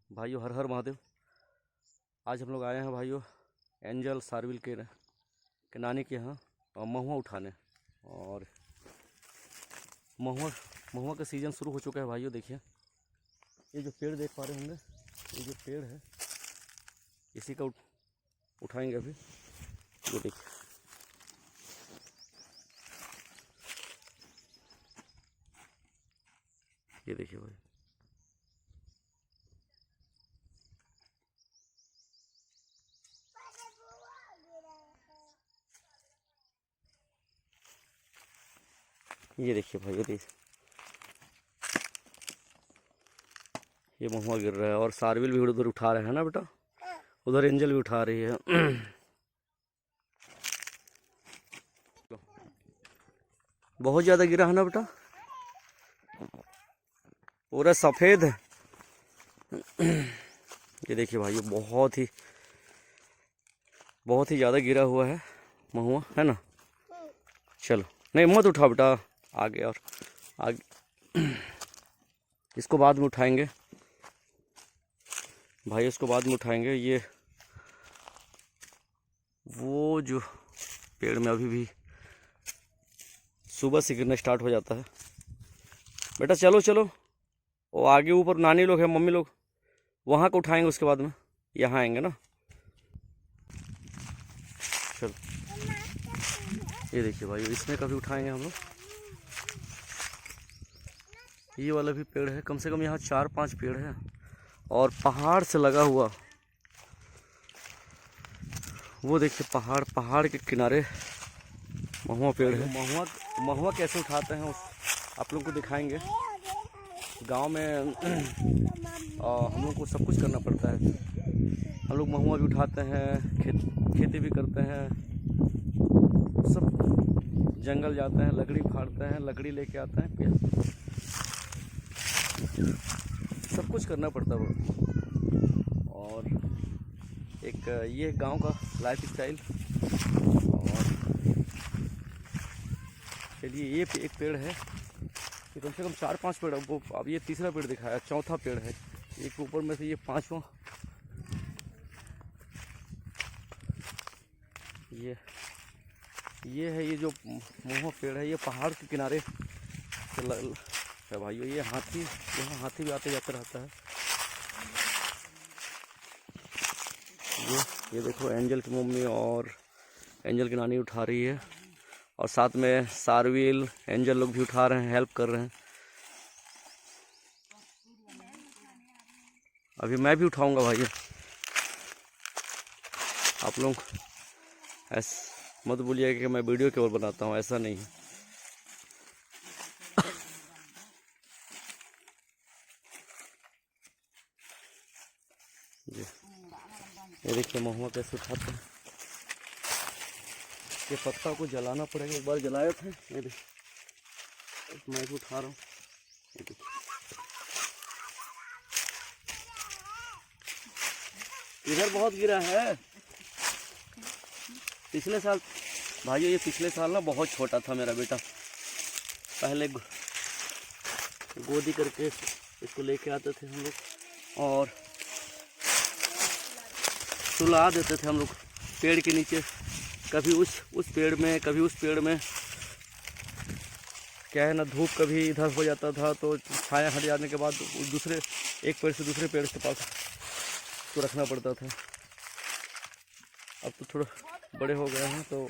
भाइयों, हर हर महादेव। आज हम लोग आए हैं भाइयों एंजल सारविल के नानी के यहाँ महुआ उठाने। और महुआ महुआ का सीज़न शुरू हो चुका है भाइयों। देखिए ये जो पेड़ देख पा रहे होंगे, ये जो पेड़ है इसी का उठाएंगे अभी। ये देखिए, ये देखिए भाई, ये देखिए भाई, ये महुआ गिर रहा है और सारविल भी उधर उठा रहे हैं ना बेटा, उधर एंजल भी उठा रही है। बहुत ज़्यादा गिरा है ना बेटा, पूरा सफ़ेद है। ये देखिए भाई, बहुत ही ज़्यादा गिरा हुआ है महुआ, है ना। चलो, नहीं मत उठा बेटा, आगे और आगे। इसको बाद में उठाएंगे भाई, इसको बाद में उठाएंगे। ये वो जो पेड़ में अभी भी सुबह से गिरना स्टार्ट हो जाता है। बेटा चलो चलो, वो आगे ऊपर नानी लोग हैं, मम्मी लोग, वहाँ को उठाएंगे, उसके बाद में यहाँ आएंगे ना। चलो, ये देखिए भाई, इसमें कभी उठाएंगे हम लोग। ये वाला भी पेड़ है, कम से कम यहाँ 4-5 पेड़ है और पहाड़ से लगा हुआ। वो देखिए पहाड़ के किनारे महुआ पेड़ है। महुआ कैसे उठाते हैं आप लोग को दिखाएंगे। गांव में हम लोग को सब कुछ करना पड़ता है। हम लोग महुआ भी उठाते हैं, खेती भी करते हैं, सब जंगल जाते हैं, लकड़ी फाड़ते हैं, लकड़ी लेके आते हैं, सब कुछ करना पड़ता है। और एक ये गांव का लाइफ स्टाइल। और चलिए, ये एक पेड़ है, ये कम से कम 4-5 पेड़ है। वो अब ये तीसरा पेड़ दिखाया, चौथा पेड़ है, एक ऊपर में से ये 5वां। ये है, ये जो महुआ पेड़ है, ये पहाड़ के किनारे है भाइयों। ये हाथी, यहाँ हाथी भी आते जाते रहता है। ये देखो, एंजल की मम्मी और एंजल की नानी उठा रही है, और साथ में सारविल एंजल लोग भी उठा रहे हैं, हेल्प कर रहे हैं। अभी मैं भी उठाऊंगा भाई। आप लोग ऐसा मत बोलिएगा कि मैं वीडियो केवल बनाता हूँ, ऐसा नहीं है। ये देखिए महुआ कैसे उठाते हैं। ये पत्ता को जलाना पड़ेगा, एक बार जलाए थे। ये देखिए, मैं भी उठा रहा हूँ। ये देखिए, इधर बहुत गिरा है पिछले साल भाइयों। ये पिछले साल ना बहुत छोटा था मेरा बेटा, पहले गोदी करके इसको लेके आते थे हम लोग और सुला देते थे हम लोग पेड़ के नीचे। कभी उस पेड़ में, कभी उस पेड़ में। क्या है ना, धूप कभी इधर हो जाता था तो छाया हट जाने के बाद दूसरे एक पेड़ से दूसरे पेड़ के पास तो रखना पड़ता था। अब तो थोड़ा बड़े हो गए हैं तो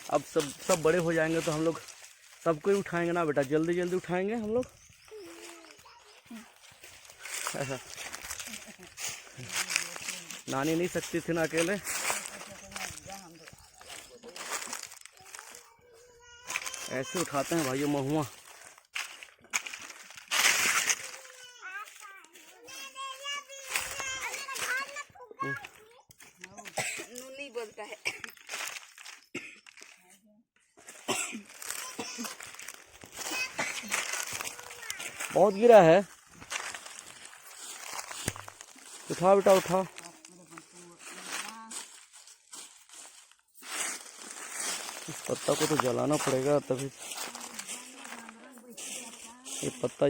अब सब बड़े हो जाएंगे तो हम लोग सबको ही उठाएंगे ना बेटा, जल्दी जल्दी उठाएंगे हम लोग। ऐसा नानी नहीं सकती थी ना अकेले। ऐसे उठाते हैं भाइयों महुआ। बोलता है। बहुत गिरा है, उठा बेटा उठा। इस पत्ता को तो जलाना पड़ेगा तभी। ये पत्ता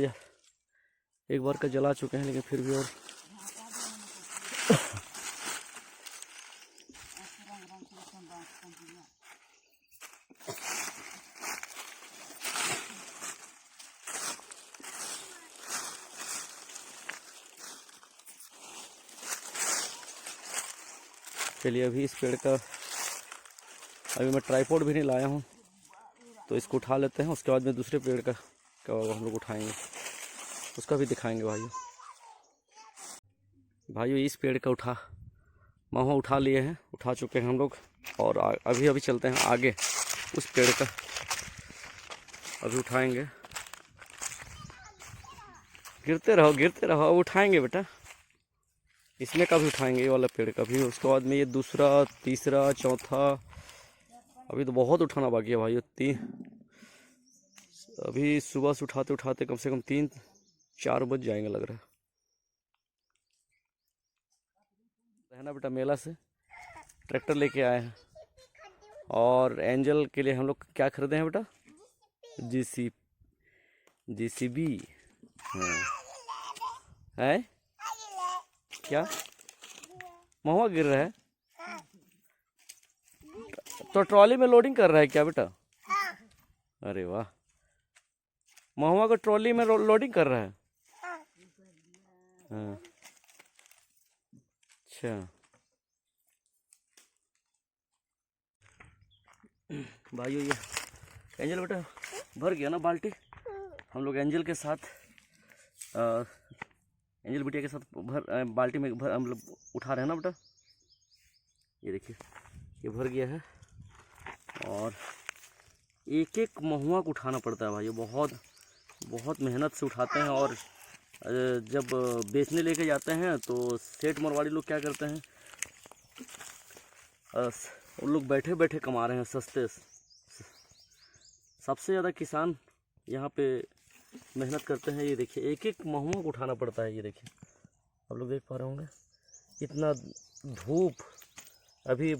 एक बार का जला चुके हैं, लेकिन फिर भी और चलिए अभी इस पेड़ का, अभी मैं ट्राइपॉड भी नहीं लाया हूँ, तो इसको उठा लेते हैं। उसके बाद में दूसरे पेड़ का हम लोग उठाएंगे, उसका भी दिखाएंगे भाइयों। इस पेड़ का महुआ उठा लिए हैं, उठा चुके हैं हम लोग। और अभी चलते हैं आगे, उस पेड़ का अभी उठाएंगे। गिरते रहो, उठाएंगे बेटा। इसमें का भी उठाएंगे, ये वाला पेड़ का भी। उसके बाद में ये दूसरा, तीसरा, चौथा। अभी तो बहुत उठाना बाकी है भाई। अभी सुबह से उठाते उठाते कम से कम 3-4 बज जाएंगे लग रहा है ना बेटा। मेला से ट्रैक्टर लेके आए हैं, और एंजल के लिए हम लोग क्या खरीदे हैं बेटा? JCB। हाँ है क्या? महुआ गिर रहा है तो ट्रॉली में लोडिंग कर रहा है क्या बेटा? अरे वाह, महुआ को ट्रॉली में लोडिंग कर रहा है। हाँ अच्छा भाइयों, ये एंजल बेटा भर गया ना बाल्टी। हम लोग एंजल के साथ एंजल बिटिया के साथ बाल्टी में हम लोग उठा रहे हैं ना बेटा। ये देखिए, ये भर गया है। और एक एक महुआ को उठाना पड़ता है भाई, बहुत मेहनत से उठाते हैं। और जब बेचने लेके जाते हैं तो सेठ मरवाड़ी लोग क्या करते हैं, उन लोग बैठे बैठे कमा रहे हैं सस्ते। सबसे ज़्यादा किसान यहाँ पे मेहनत करते हैं। ये देखिए, एक एक महुआ को उठाना पड़ता है। ये देखिए, आप लोग देख पा रहे होंगे, इतना धूप। अभी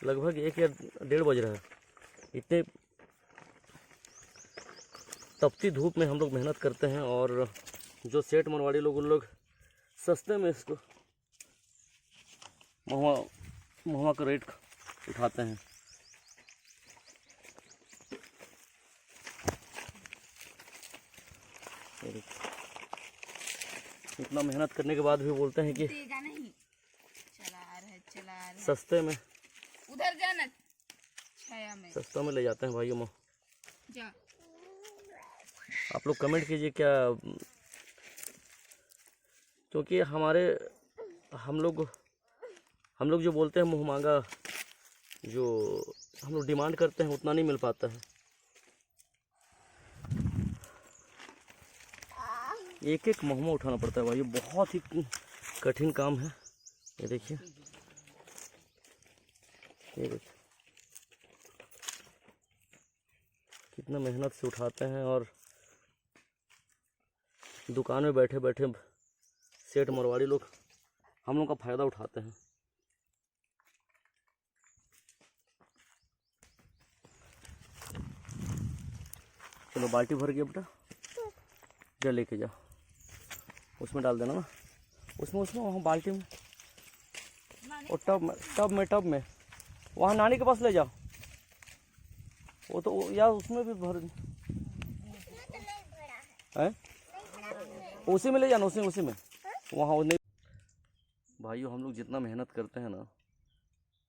लगभग 1 या 1:30 बज रहा है। इतने तपती धूप में हम लोग मेहनत करते हैं, और जो सेठ मरवाड़ी लोग, उन लोग सस्ते में इसको महुआ का रेट उठाते हैं। इतना मेहनत करने के बाद भी बोलते हैं कि सस्ते में, उधर जाना छाया में, सस्ता में ले जाते हैं भाइयों। आप लोग कमेंट कीजिए क्या, क्योंकि हम लोग जो बोलते हैं मुँह मांगा, जो हम लोग डिमांड करते हैं, उतना नहीं मिल पाता है। एक एक महुआ उठाना पड़ता है भाई, बहुत ही कठिन काम है। ये देखिए, कितना मेहनत से उठाते हैं। और दुकान में बैठे बैठे सेठ मरवाड़ी लोग हम लोग का फ़ायदा उठाते हैं। चलो, बाल्टी भर गया बेटा, जा लेके जाओ, उसमें डाल देना ना, उसमें वहाँ बाल्टी में, और टब में वहाँ नानी के पास ले जाओ। वो तो या उसमें भी भर है, उसी में ले जाना, उसी में वहाँ नहीं। भाइयों, हम लोग जितना मेहनत करते हैं ना,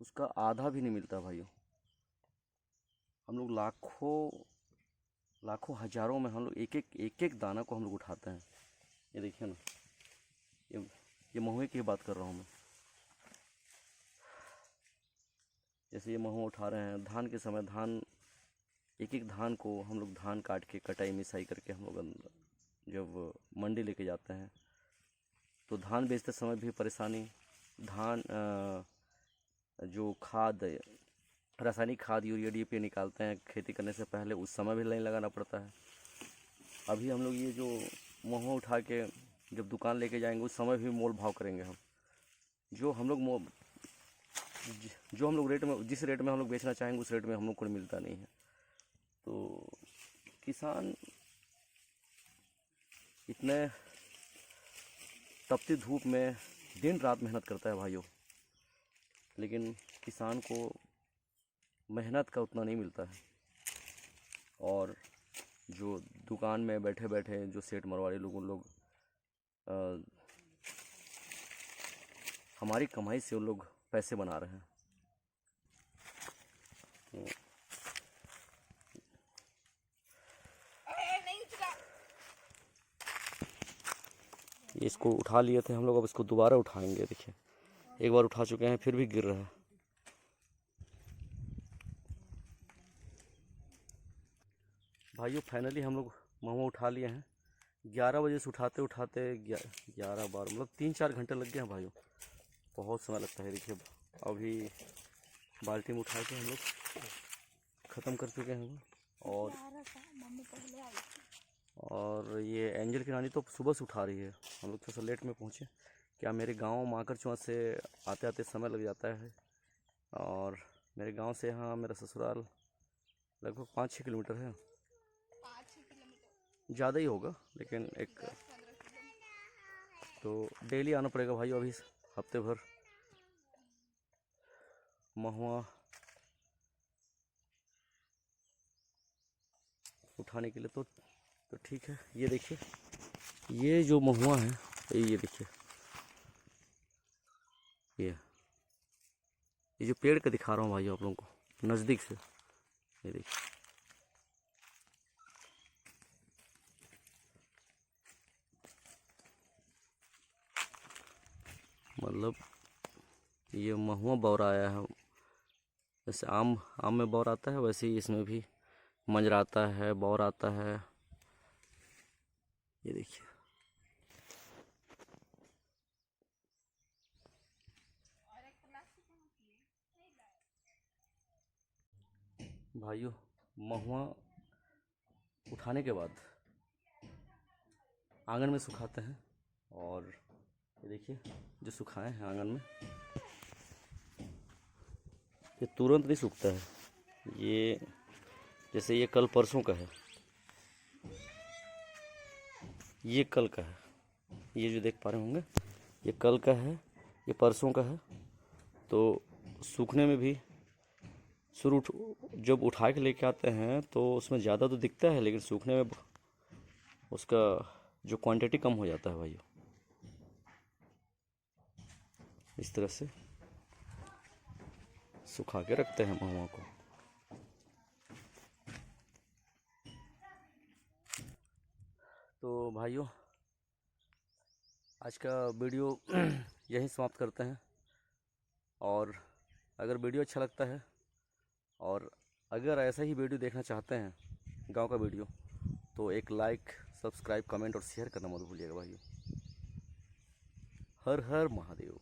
उसका आधा भी नहीं मिलता भाइयों। हम लोग लाखों हजारों में हम लोग एक एक दाना को हम लोग उठाते हैं। ये देखिए ना, ये महुए की बात कर रहा हूँ मैं। जैसे ये महुआ उठा रहे हैं, धान के समय एक एक धान को हम लोग धान काट के कटाई मिसाई करके हम लोग जब मंडी लेके जाते हैं, तो धान बेचते समय भी परेशानी। धान जो खाद, रासायनिक खाद, यूरिया DAP निकालते हैं खेती करने से पहले, उस समय भी लाइन लगाना पड़ता है। अभी हम लोग ये जो महुआ उठा के जब दुकान लेके जाएंगे, उस समय भी मोल भाव करेंगे हम। जो हम लोग रेट में, जिस रेट में हम लोग बेचना चाहेंगे उस रेट में हम लोग को मिलता नहीं है। तो किसान इतने तपती धूप में दिन रात मेहनत करता है भाइयों, लेकिन किसान को मेहनत का उतना नहीं मिलता है। और जो दुकान में बैठे बैठे जो सेठ मरवाड़ी लोग, उन लोग हमारी कमाई से उन लोग पैसे बना रहे हैं। इसको उठा लिए थे हम लोग, अब इसको दोबारा उठाएंगे। देखिए एक बार उठा चुके हैं, फिर भी गिर रहा है। भाइयों फाइनली हम लोग महुआ उठा लिए हैं। 11 बजे से उठाते उठाते 11-12 मतलब 3-4 घंटे लग गए हैं भाइयों, बहुत समय लगता है। देखिए अभी बाल्टी में उठा के हम लोग ख़त्म कर चुके हैं। और ये एंजल की रानी तो सुबह से उठा रही है। हम लोग थोड़ा सा लेट में पहुँचे, क्या मेरे गांव माकर चुआ से आते आते समय लग जाता है। और मेरे गांव से यहाँ मेरा ससुराल लगभग 5-6 किलोमीटर है, ज़्यादा ही होगा, लेकिन एक तो डेली आना पड़ेगा भाई। अभी हफ्ते भर महुआ उठाने के लिए तो ठीक है। ये देखिए ये जो महुआ है, ये देखिए ये जो पेड़ का दिखा रहा हूँ भाई आप लोगों को नज़दीक से, ये देखिए मतलब ये महुआ बौर आया है। जैसे आम में बौर आता है, वैसे ही इसमें भी मंजराता है, बौर आता है। ये देखिए भाइयों, महुआ उठाने के बाद आंगन में सुखाते हैं। और ये देखिए जो सुखाए हैं आंगन में, ये तुरंत नहीं सूखता है। ये जैसे ये कल परसों का है, ये कल का है, ये जो देख पा रहे होंगे ये कल का है, ये परसों का है। तो सूखने में भी जब उठा के लेके आते हैं तो उसमें ज़्यादा तो दिखता है, लेकिन सूखने में उसका जो क्वांटिटी कम हो जाता है भाइयों। इस तरह से सुखा के रखते हैं महुआ को। तो भाइयों आज का वीडियो यहीं समाप्त करते हैं। और अगर वीडियो अच्छा लगता है और अगर ऐसा ही वीडियो देखना चाहते हैं गांव का वीडियो, तो एक लाइक, सब्सक्राइब, कमेंट और शेयर करना मत भूलिएगा भाइयों। हर हर महादेव।